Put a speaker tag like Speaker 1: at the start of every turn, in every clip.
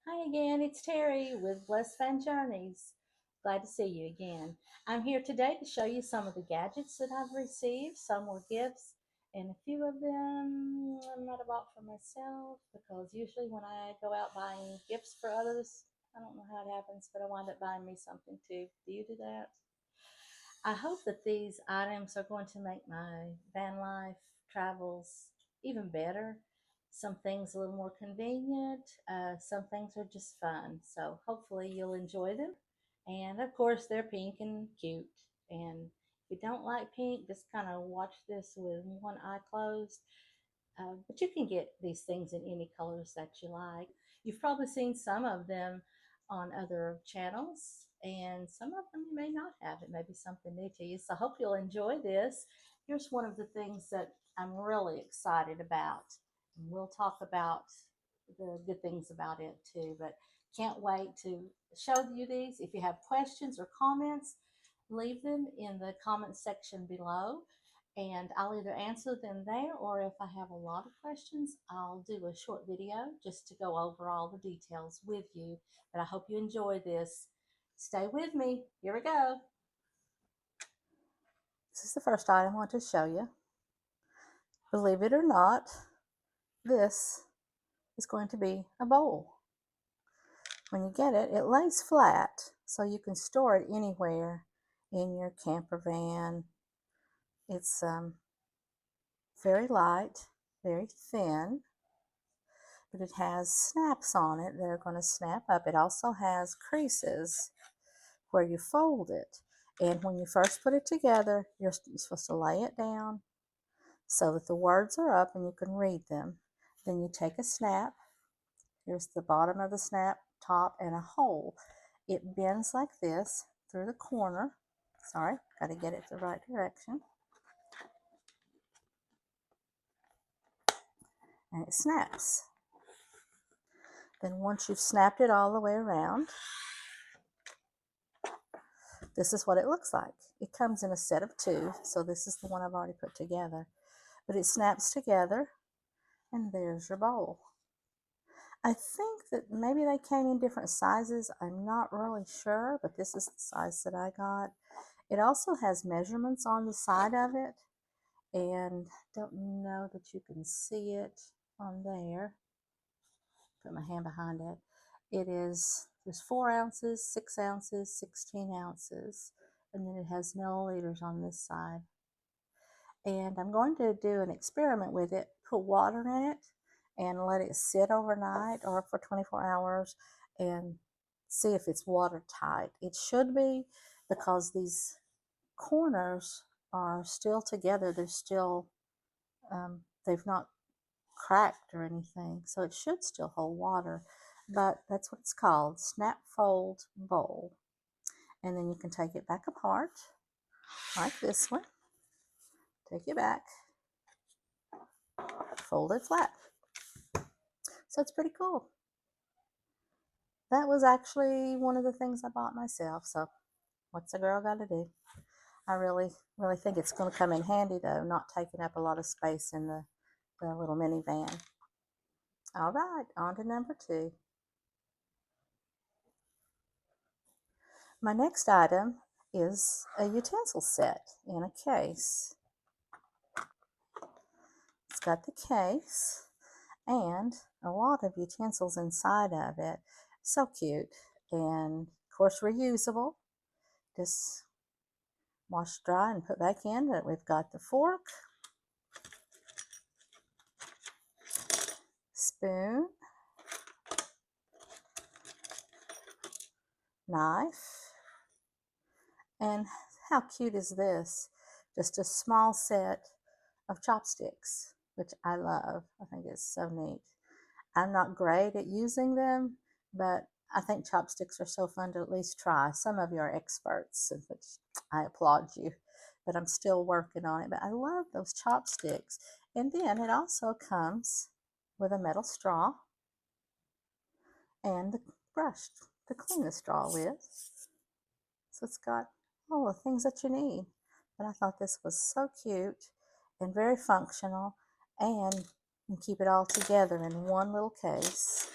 Speaker 1: Hi again, it's Terry with Blessed Fan Journeys. Glad to see you again. I'm here today to show you some of the gadgets that I've received. Some were gifts, and a few of them I might have bought for myself because usually when I go out buying gifts for others, I don't know how it happens, but I wind up buying me something too. Do you do that? I hope that these items are going to make my van life travels even better. Some things a little more convenient, some things are just fun. So hopefully you'll enjoy them. And of course, they're pink and cute. And if you don't like pink, just kind of watch this with one eye closed. But you can get these things in any colors that you like. You've probably seen some of them on other channels, and some of them you may not have. It may be something new to you. So I hope you'll enjoy this. Here's one of the things that I'm really excited about. And we'll talk about the good things about it too, but can't wait to show you these. If you have questions or comments, leave them in the comment section below and I'll either answer them there, or if I have a lot of questions, I'll do a short video just to go over all the details with you. But I hope you enjoy this. Stay with me. Here we go. This is the first item I want to show you. Believe it or not, this is going to be a bowl. When you get it, it lays flat, so you can store it anywhere in your camper van. It's very light, very thin, but it has snaps on it that are going to snap up. It also has creases where you fold it. And when you first put it together, you're supposed to lay it down so that the words are up and you can read them. Then you take a snap. Here's the bottom of the snap, top, and a hole. It bends like this through the corner. Sorry, got to get it the right direction. And it snaps. Then once you've snapped it all the way around, this is what it looks like. It comes in a set of two, so this is the one I've already put together. But it snaps together, and there's your bowl. I think that maybe they came in different sizes. I'm not really sure, but this is the size that I got. It also has measurements on the side of it, and don't know that you can see it on there. Put my hand behind it. There's 4 ounces, 6 ounces, 16 ounces, and then it has milliliters on this side. And I'm going to do an experiment with it, put water in it, and let it sit overnight or for 24 hours and see if it's watertight. It should be, because these corners are still together. They're still, they've not cracked or anything, so it should still hold water. But that's what it's called, snap fold bowl. And then you can take it back apart like this one. Take it back, fold it flat. So it's pretty cool. That was actually one of the things I bought myself. So what's a girl got to do? I really think it's going to come in handy though, not taking up a lot of space in the little minivan. All right, on to number 2. My next item is a utensil set in a case. It's got the case and a lot of utensils inside of it. So cute. And of course reusable. Just wash dry and put back in. But we've got the fork, spoon, knife, and how cute is this? Just a small set of chopsticks, which I love. I think it's so neat. I'm not great at using them, but I think chopsticks are so fun to at least try. Some of you are experts, which I applaud you, but I'm still working on it. But I love those chopsticks. And then it also comes with a metal straw and the brush to clean the straw with. So it's got all the things that you need. But I thought this was so cute and very functional, and you can keep it all together in one little case.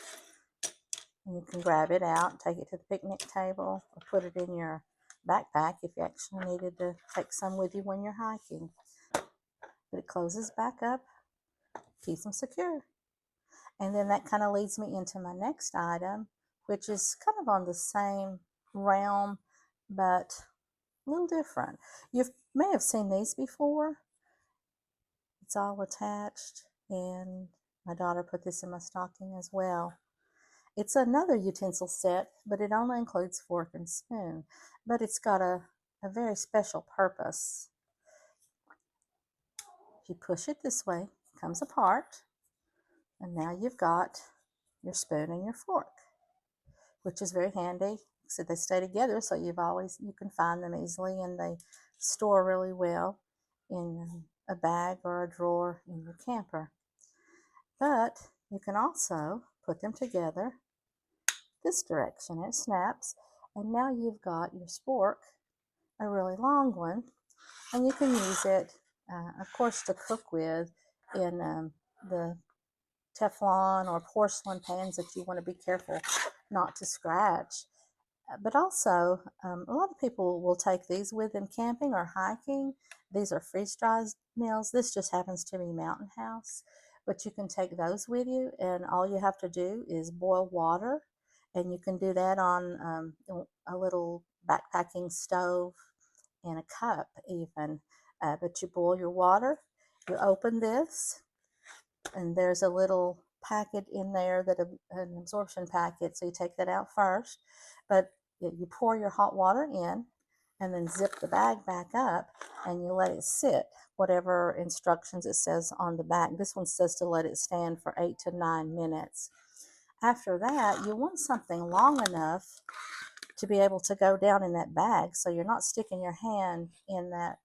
Speaker 1: And you can grab it out, take it to the picnic table, or put it in your backpack if you actually needed to take some with you when you're hiking. But it closes back up, keeps them secure. And then that kind of leads me into my next item, which is kind of on the same realm, but a little different. You may have seen these before. It's all attached, and my daughter put this in my stocking as well. It's another utensil set, but it only includes fork and spoon, but it's got a very special purpose. If you push it this way, it comes apart, and now you've got your spoon and your fork, which is very handy. So they stay together, so you can find them easily, and they store really well in a bag or a drawer in your camper. But you can also put them together this direction. It snaps, and now you've got your spork, a really long one, and you can use it, of course, to cook with in the Teflon or porcelain pans that you want to be careful not to scratch. But also, a lot of people will take these with them camping or hiking. These are freeze-dried meals. This just happens to be Mountain House. But you can take those with you, and all you have to do is boil water. And you can do that on a little backpacking stove in a cup even. But you boil your water, you open this, and there's a little packet in there, an absorption packet, so you take that out first. But you pour your hot water in, and then zip the bag back up, and you let it sit, whatever instructions it says on the back. This one says to let it stand for 8 to 9 minutes. After that, you want something long enough to be able to go down in that bag, so you're not sticking your hand in that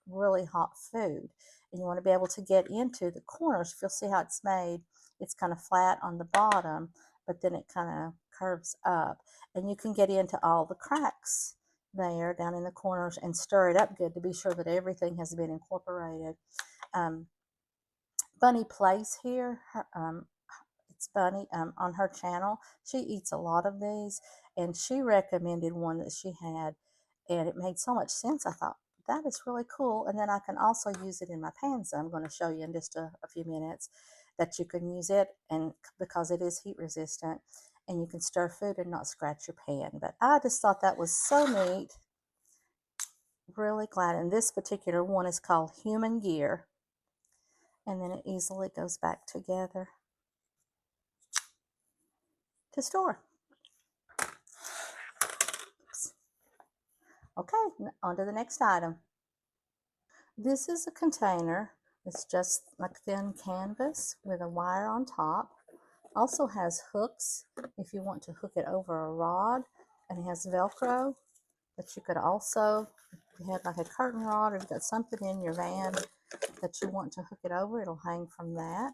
Speaker 1: really hot food. And you want to be able to get into the corners. If you'll see how it's made, it's kind of flat on the bottom, but then it kind of curves up. And you can get into all the cracks there down in the corners and stir it up good to be sure that everything has been incorporated. Bunny plays here. It's Bunny on her channel. She eats a lot of these, and she recommended one that she had, and it made so much sense. I thought, that is really cool. And then I can also use it in my pans. I'm going to show you in just a few minutes that you can use it, and because it is heat resistant, and you can stir food and not scratch your pan. But I just thought that was so neat. Really glad. And this particular one is called Human Gear, and then it easily goes back together to store. Oops. Okay, on to the next item. This is a container. It's just like thin canvas with a wire on top. Also has hooks if you want to hook it over a rod, and it has Velcro that you could also, if you had like a curtain rod or you've got something in your van that you want to hook it over, it'll hang from that.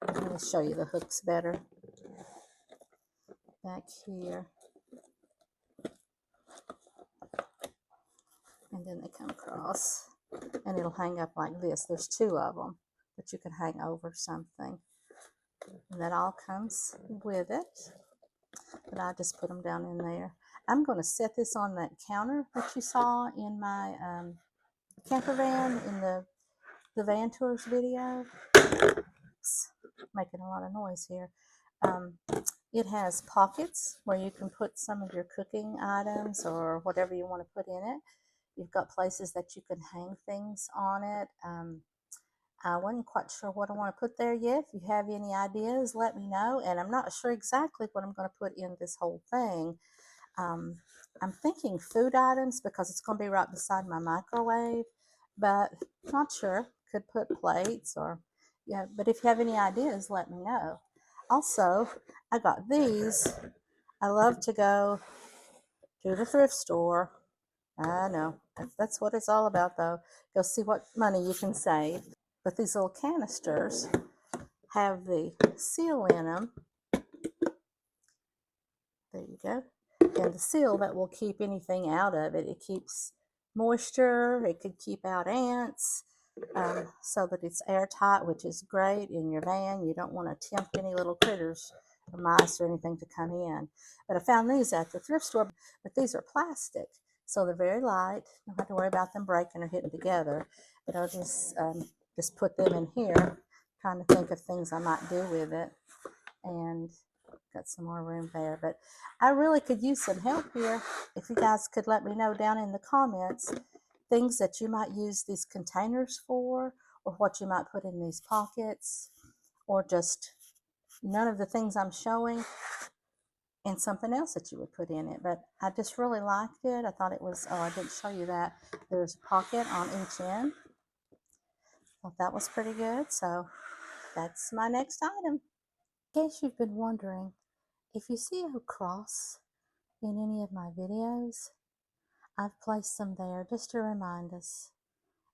Speaker 1: Let me show you the hooks better. Back here. And then they come across, and it'll hang up like this. There's two of them that you can hang over something. And that all comes with it. But I just put them down in there. I'm going to set this on that counter that you saw in my camper van in the van tours video. Oops, making a lot of noise here. It has pockets where you can put some of your cooking items or whatever you want to put in it. You've got places that you can hang things on it. I wasn't quite sure what I want to put there yet. If you have any ideas, let me know. And I'm not sure exactly what I'm going to put in this whole thing. I'm thinking food items because it's going to be right beside my microwave, but not sure. Could put plates or, yeah, but if you have any ideas, let me know. Also, I got these. I love to go to the thrift store. I know, that's what it's all about though. Go see what money you can save. But these little canisters have the seal in them. There you go. And the seal that will keep anything out of it. It keeps moisture. It could keep out ants, so that it's airtight, which is great in your van. You don't want to tempt any little critters or mice or anything to come in. But I found these at the thrift store, but these are plastic, so they're very light. Don't have to worry about them breaking or hitting together. But I'll just put them in here, trying to think of things I might do with it. And got some more room there, but I really could use some help here. If you guys could let me know down in the comments things that you might use these containers for, or what you might put in these pockets, or just none of the things I'm showing and something else that you would put in it. But I just really liked it. I thought it was, oh, I didn't show you that. There's a pocket on each end. Thought that was pretty good. So that's my next item. In case you've been wondering, if you see a cross in any of my videos, I've placed them there just to remind us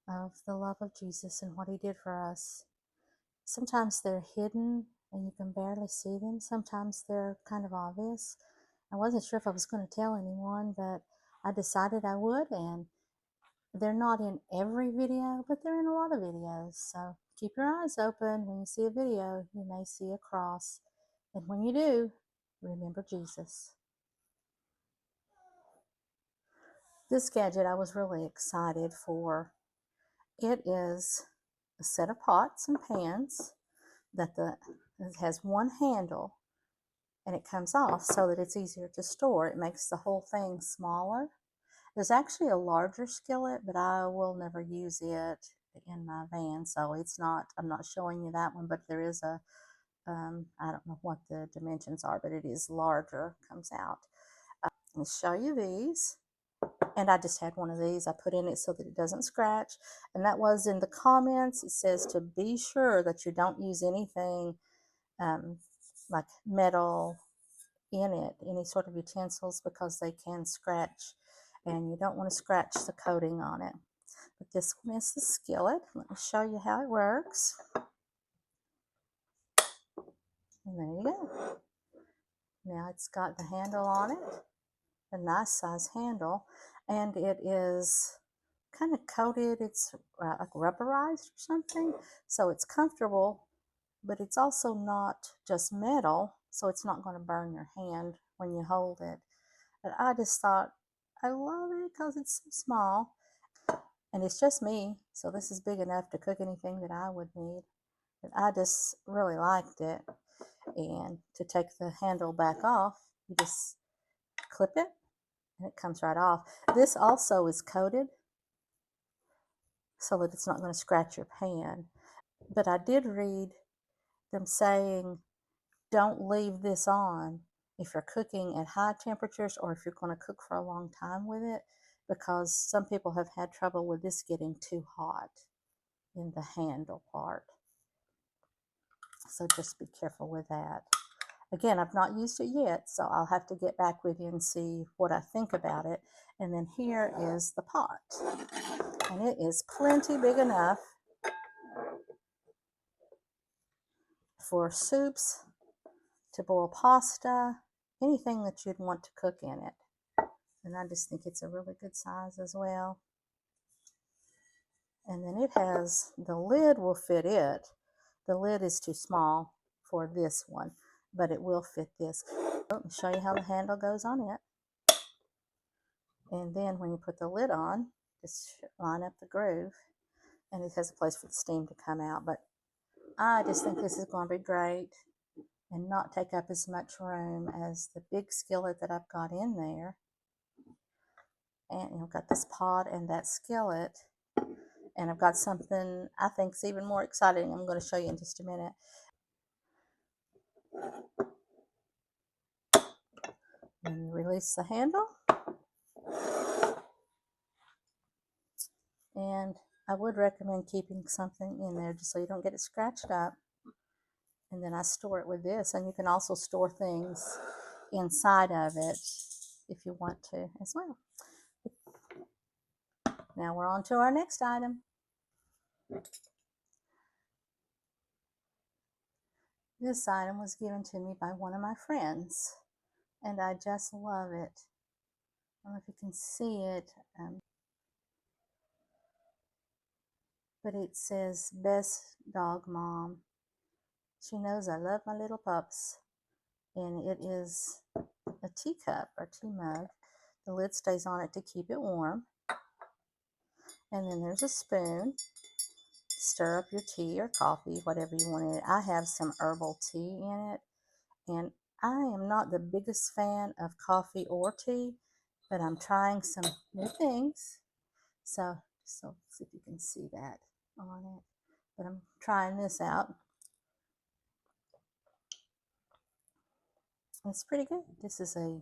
Speaker 1: of the love of Jesus and what he did for us. Sometimes they're hidden and you can barely see them. Sometimes they're kind of obvious. I wasn't sure if I was going to tell anyone, but I decided I would, and they're not in every video, but they're in a lot of videos. So keep your eyes open. When you see a video, you may see a cross. And when you do, remember Jesus. This gadget I was really excited for. It is a set of pots and pans that it has one handle, and it comes off so that it's easier to store. It makes the whole thing smaller. There's actually a larger skillet, but I will never use it in my van, so I'm not showing you that one, but there is a, I don't know what the dimensions are, but it is larger, comes out. I'll show you these. And I just had one of these. I put in it so that it doesn't scratch. And that was in the comments. It says to be sure that you don't use anything like metal in it, any sort of utensils, because they can scratch. And you don't want to scratch the coating on it. But this one is the skillet. Let me show you how it works. And there you go. Now it's got the handle on it, a nice size handle, and it is kind of coated. It's like rubberized or something, so it's comfortable, but it's also not just metal, so it's not going to burn your hand when you hold it. But I just thought, I love it because it's so small, and it's just me, so this is big enough to cook anything that I would need. But I just really liked it. And to take the handle back off, you just clip it and it comes right off. This also is coated so that it's not going to scratch your pan. But I did read them saying don't leave this on if you're cooking at high temperatures or if you're going to cook for a long time with it, because some people have had trouble with this getting too hot in the handle part. So just be careful with that. Again, I've not used it yet, so I'll have to get back with you and see what I think about it. And then here is the pot. And it is plenty big enough for soups, to boil pasta, anything that you'd want to cook in it. And I just think it's a really good size as well. And then it has, the lid will fit it. The lid is too small for this one, but it will fit this. Let me show you how the handle goes on it. And then when you put the lid on, just line up the groove, and it has a place for the steam to come out. But I just think this is going to be great and not take up as much room as the big skillet that I've got in there. And I've got this pot and that skillet. And I've got something I think is even more exciting. I'm going to show you in just a minute. And you release the handle. And I would recommend keeping something in there just so you don't get it scratched up. And then I store it with this. And you can also store things inside of it if you want to as well. Now we're on to our next item. This item was given to me by one of my friends, and I just love it. I don't know if you can see it, but it says Best Dog Mom. She knows I love my little pups. and it is a teacup or tea mug. The lid stays on it to keep it warm. And then there's a spoon. Stir up your tea or coffee, whatever you want in it. I have some herbal tea in it, and I am not the biggest fan of coffee or tea, but I'm trying some new things. So see if you can see that on it. But I'm trying this out. It's pretty good. This is a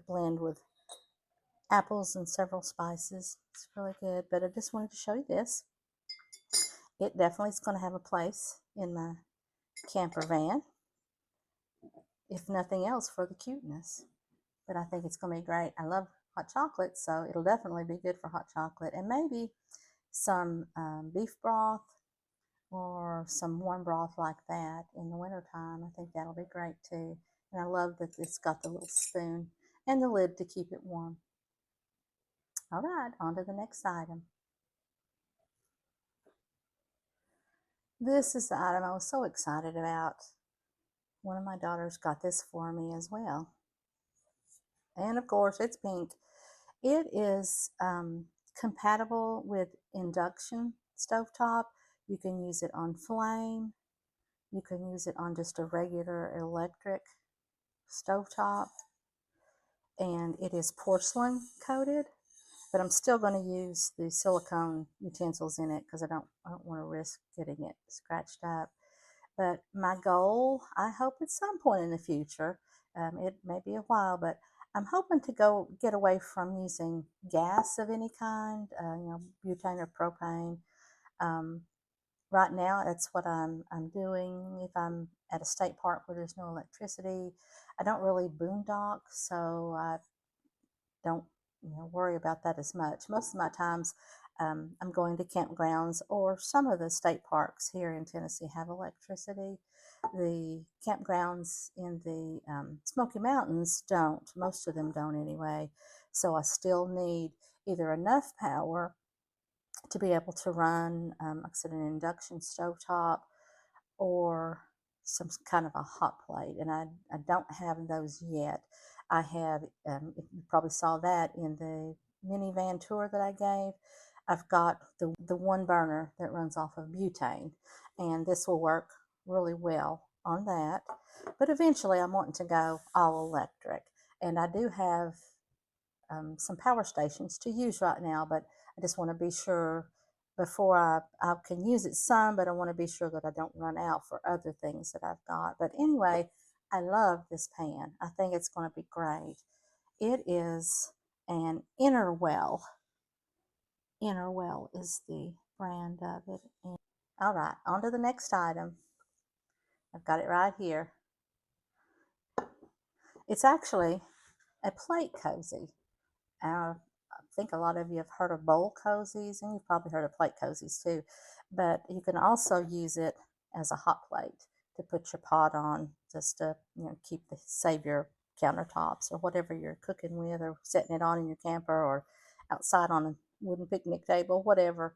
Speaker 1: blend with apples and several spices. It's really good, but I just wanted to show you this. It definitely is going to have a place in my camper van, if nothing else for the cuteness. But I think it's going to be great. I love hot chocolate, so it'll definitely be good for hot chocolate, and maybe some beef broth or some warm broth like that in the wintertime. I think that'll be great too. And I love that it's got the little spoon and the lid to keep it warm. All right, on to the next item. This is the item I was so excited about. One of my daughters got this for me as well. And of course, it's pink. It is compatible with induction stovetop. You can use it on flame. You can use it on just a regular electric stovetop. And it is porcelain coated, but I'm still going to use the silicone utensils in it because I don't want to risk getting it scratched up. But my goal, I hope at some point in the future, it may be a while, but I'm hoping to get away from using gas of any kind, butane or propane. Right now, that's what I'm doing. If I'm at a state park where there's no electricity, I don't really boondock, so I don't worry about that as much. Most of my times, I'm going to campgrounds, or some of the state parks here in Tennessee have electricity. The campgrounds in the Smoky Mountains don't. Most of them don't anyway. So I still need either enough power to be able to run, like I said, an induction stovetop or some kind of a hot plate. And I don't have those yet. I have, you probably saw that in the minivan tour that I gave. I've got the one burner that runs off of butane, and this will work really well on that. But eventually I'm wanting to go all electric, and I do have some power stations to use right now, but I just want to be sure before I can use it some, but I want to be sure that I don't run out for other things that I've got. But anyway, I love this pan. I think it's going to be great. It is an Innerwell. Innerwell is the brand of it. And, all right, on to the next item. I've got it right here. It's actually a plate cozy. I think a lot of you have heard of bowl cozies, and you've probably heard of plate cozies too. But you can also use it as a hot plate to put your pot on, just to save your countertops or whatever you're cooking with, or setting it on in your camper or outside on a wooden picnic table, whatever.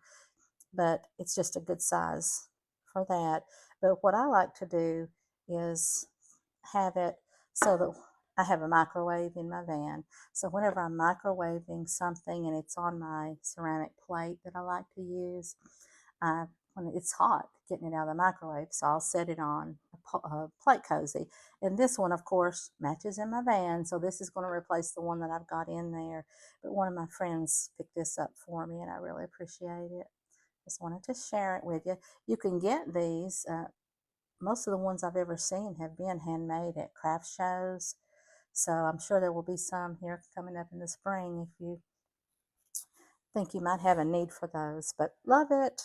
Speaker 1: But it's just a good size for that. But what I like to do is have it so that I have a microwave in my van. So whenever I'm microwaving something and it's on my ceramic plate that I like to use, when it's hot, getting it out of the microwave, so I'll set it on a plate cozy. And this one, of course, matches in my van, so this is going to replace the one that I've got in there. But one of my friends picked this up for me, and I really appreciate it. Just wanted to share it with you. You can get these. Most of the ones I've ever seen have been handmade at craft shows. So I'm sure there will be some here coming up in the spring if you think you might have a need for those. But love it.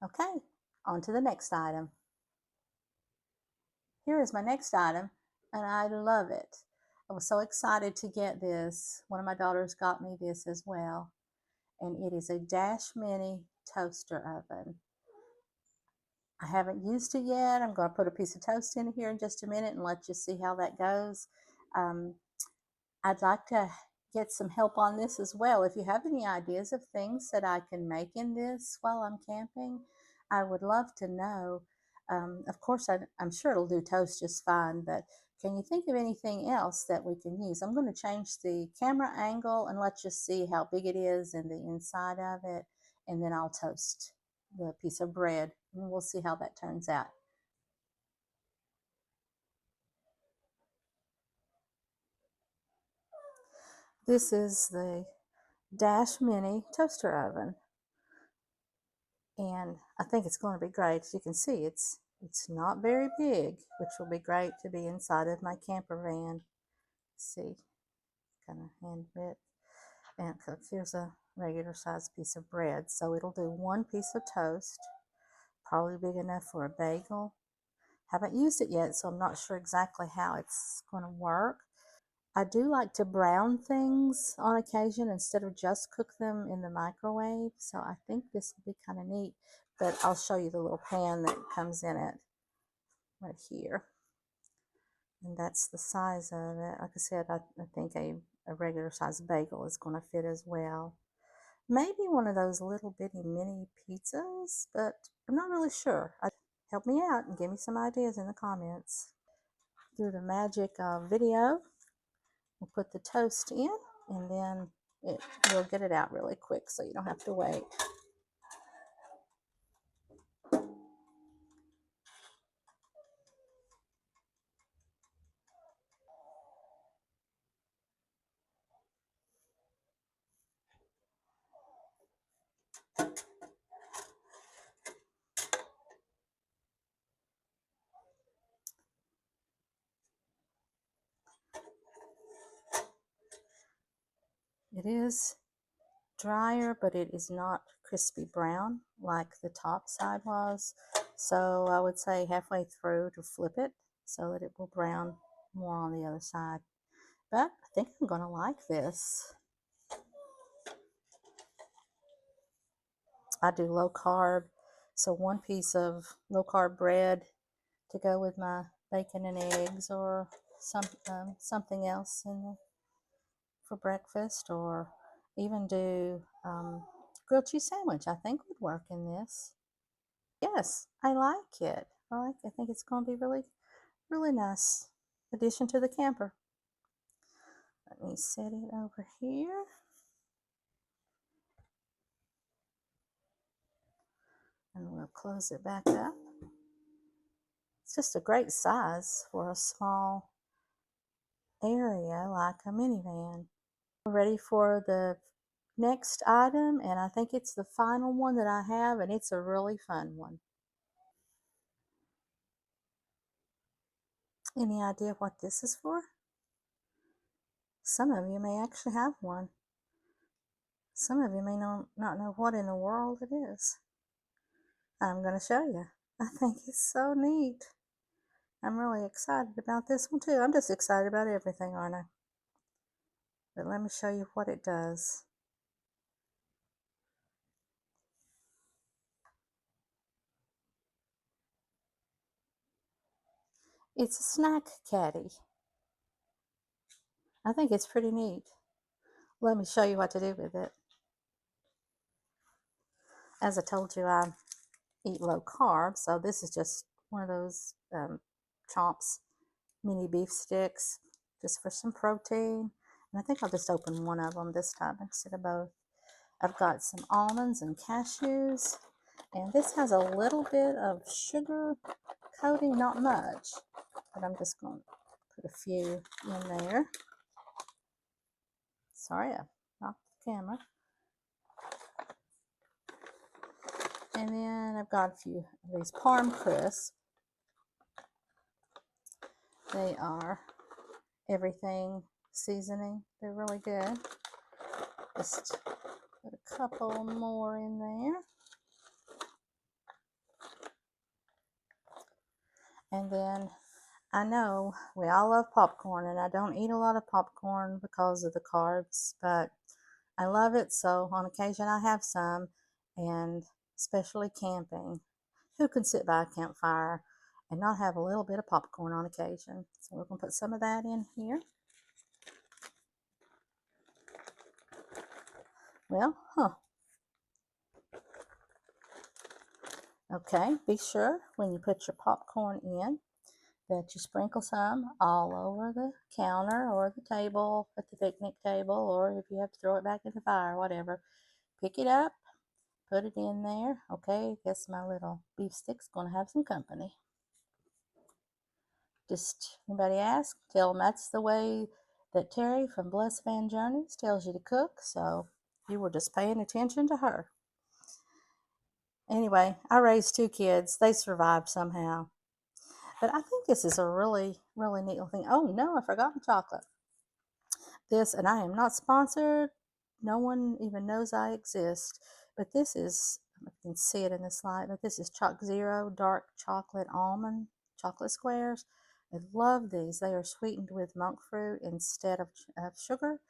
Speaker 1: Okay, on to the next item. Here is my next item, and I love it. I was so excited to get this. One of my daughters got me this as well. And it is a Dash Mini toaster oven. I haven't used it yet. I'm going to put a piece of toast in here in just a minute and let you see how that goes. I'd like to get some help on this as well. If you have any ideas of things that I can make in this while I'm camping, I would love to know. Of course, I'm sure it'll do toast just fine, but can you think of anything else that we can use? I'm going to change the camera angle and let's just see how big it is and the inside of it, and then I'll toast the piece of bread and we'll see how that turns out. This is the Dash Mini toaster oven, and I think it's going to be great. As you can see, it's not very big, which will be great to be inside of my camper van. See, kind of hand it, and here's a regular sized piece of bread, so it'll do one piece of toast, probably big enough for a bagel. Haven't used it yet, so I'm not sure exactly how it's going to work. I do like to brown things on occasion instead of just cook them in the microwave, so I think this will be kind of neat, but I'll show you the little pan that comes in it right here. And that's the size of it. Like I said, I think a regular size bagel is going to fit as well. Maybe one of those little bitty mini pizzas, but I'm not really sure. Help me out and give me some ideas in the comments. Through the magic of video, we'll put the toast in, and then we'll get it out really quick so you don't have to wait. It is drier, but it is not crispy brown like the top side was. So I would say halfway through to flip it so that it will brown more on the other side. But I think I'm going to like this. I do low carb, so one piece of low carb bread to go with my bacon and eggs, or something else for breakfast, or even do grilled cheese sandwich. I think would work in this. Yes, I like it. I think it's going to be really, really nice addition to the camper. Let me set it over here. And we'll close it back up. It's just a great size for a small area like a minivan. We're ready for the next item, and I think it's the final one that I have, and it's a really fun one. Any idea what this is for? Some of you may actually have one. Some of you may not know what in the world it is. I'm going to show you. I think it's so neat. I'm really excited about this one too. I'm just excited about everything, aren't I? But let me show you what it does. It's a snack caddy. I think it's pretty neat. Let me show you what to do with it. As I told you, I eat low carb, so this is just one of those Chomps mini beef sticks, just for some protein. And I think I'll just open one of them this time instead of both. I've got some almonds and cashews, and this has a little bit of sugar coating, not much, but I'm just going to put a few in there. Sorry, I knocked the camera. And then I've got a few of these Parm crisps. They are everything seasoning. They're really good. Just put a couple more in there. And then I know we all love popcorn, and I don't eat a lot of popcorn because of the carbs, but I love it, so on occasion I have some, and especially camping. Who can sit by a campfire and not have a little bit of popcorn on occasion? So we're going to put some of that in here. Well, Okay, be sure when you put your popcorn in that you sprinkle some all over the counter or the table at the picnic table, or if you have to throw it back in the fire, whatever. Pick it up, put it in there. Okay, guess my little beef stick's gonna have some company. Just anybody ask, tell them that's the way that Terry from Blessed Fan Journeys tells you to cook, so you were just paying attention to her. Anyway, I raised 2 kids. They survived somehow. But I think this is a really, really neat little thing. Oh no, I forgot the chocolate. This, and I am not sponsored. No one even knows I exist. But this is, you can see it in this light, but this is ChocZero dark chocolate almond chocolate squares. I love these. They are sweetened with monk fruit instead of sugar.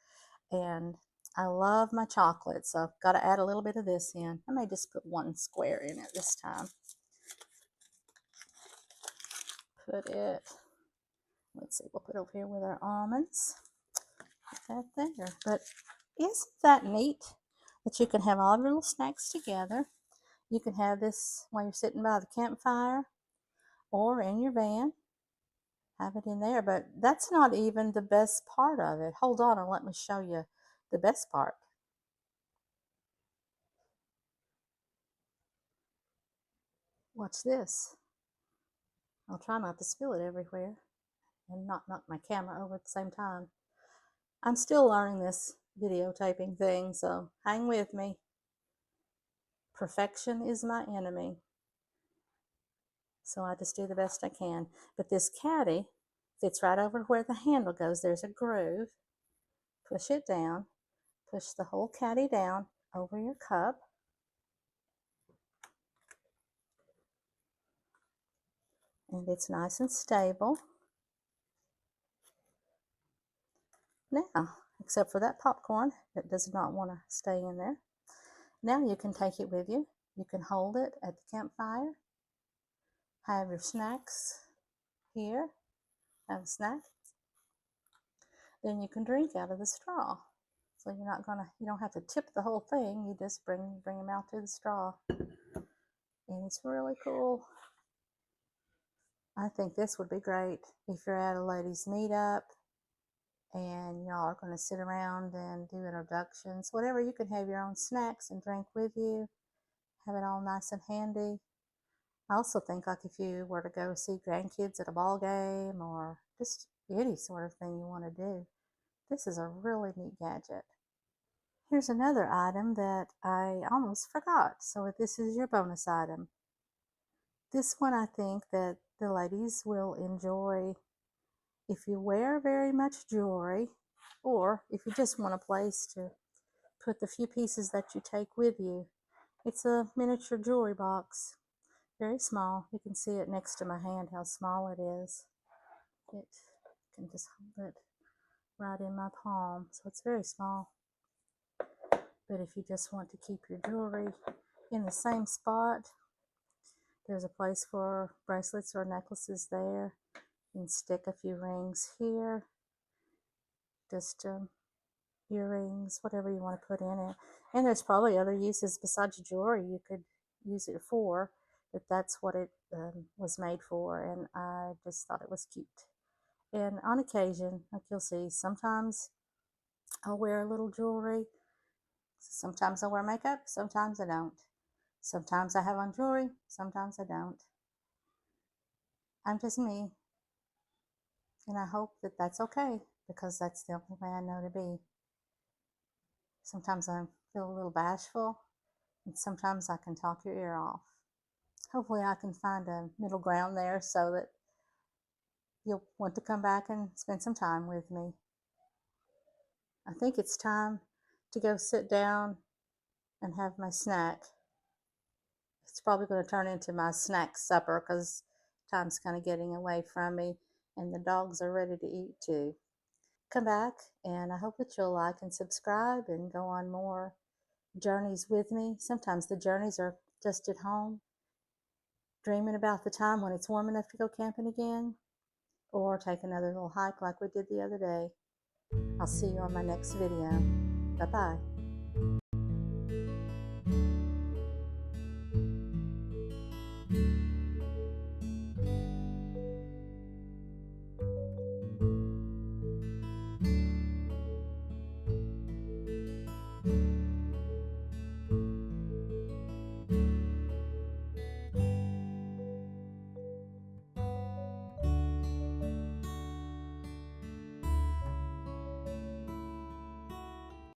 Speaker 1: And I love my chocolate, so I've got to add a little bit of this in. I may just put 1 square in it this time. Put it, let's see, we'll put it over here with our almonds. Put that there. But isn't that neat that you can have all of your little snacks together? You can have this while you're sitting by the campfire or in your van. Have it in there, but that's not even the best part of it. Hold on and let me show you the best part. Watch this. I'll try not to spill it everywhere and not knock my camera over at the same time. I'm still learning this videotaping thing, so hang with me. Perfection is my enemy. So I just do the best I can. But this caddy fits right over where the handle goes. There's a groove. Push it down. Push the whole caddy down over your cup. And it's nice and stable. Now, except for that popcorn that does not want to stay in there. Now you can take it with you. You can hold it at the campfire. Have your snacks here. Have a snack. Then you can drink out of the straw. So you don't have to tip the whole thing. You just bring them out to the straw. And it's really cool. I think this would be great if you're at a ladies' meetup and y'all are going to sit around and do introductions. Whatever, you can have your own snacks and drink with you. Have it all nice and handy. I also think like if you were to go see grandkids at a ball game or just any sort of thing you want to do, this is a really neat gadget. Here's another item that I almost forgot. So this is your bonus item. This one I think that the ladies will enjoy if you wear very much jewelry, or if you just want a place to put the few pieces that you take with you. It's a miniature jewelry box. Very small. You can see it next to my hand how small it is. It can just hold it right in my palm, so it's very small. But if you just want to keep your jewelry in the same spot, there's a place for bracelets or necklaces there. You can stick a few rings here, just earrings, whatever you want to put in it. And there's probably other uses besides jewelry you could use it for, but that's what it was made for, and I just thought it was cute. And on occasion, like you'll see, sometimes I'll wear a little jewelry. Sometimes I wear makeup, sometimes I don't. Sometimes I have on jewelry, sometimes I don't. I'm just me. And I hope that that's okay, because that's the only way I know to be. Sometimes I feel a little bashful, and sometimes I can talk your ear off. Hopefully I can find a middle ground there so that you'll want to come back and spend some time with me. I think it's time to go sit down and have my snack. It's probably going to turn into my snack supper because time's kind of getting away from me and the dogs are ready to eat too. Come back, and I hope that you'll like and subscribe and go on more journeys with me. Sometimes the journeys are just at home, dreaming about the time when it's warm enough to go camping again, or take another little hike like we did the other day. I'll see you on my next video. Bye-bye.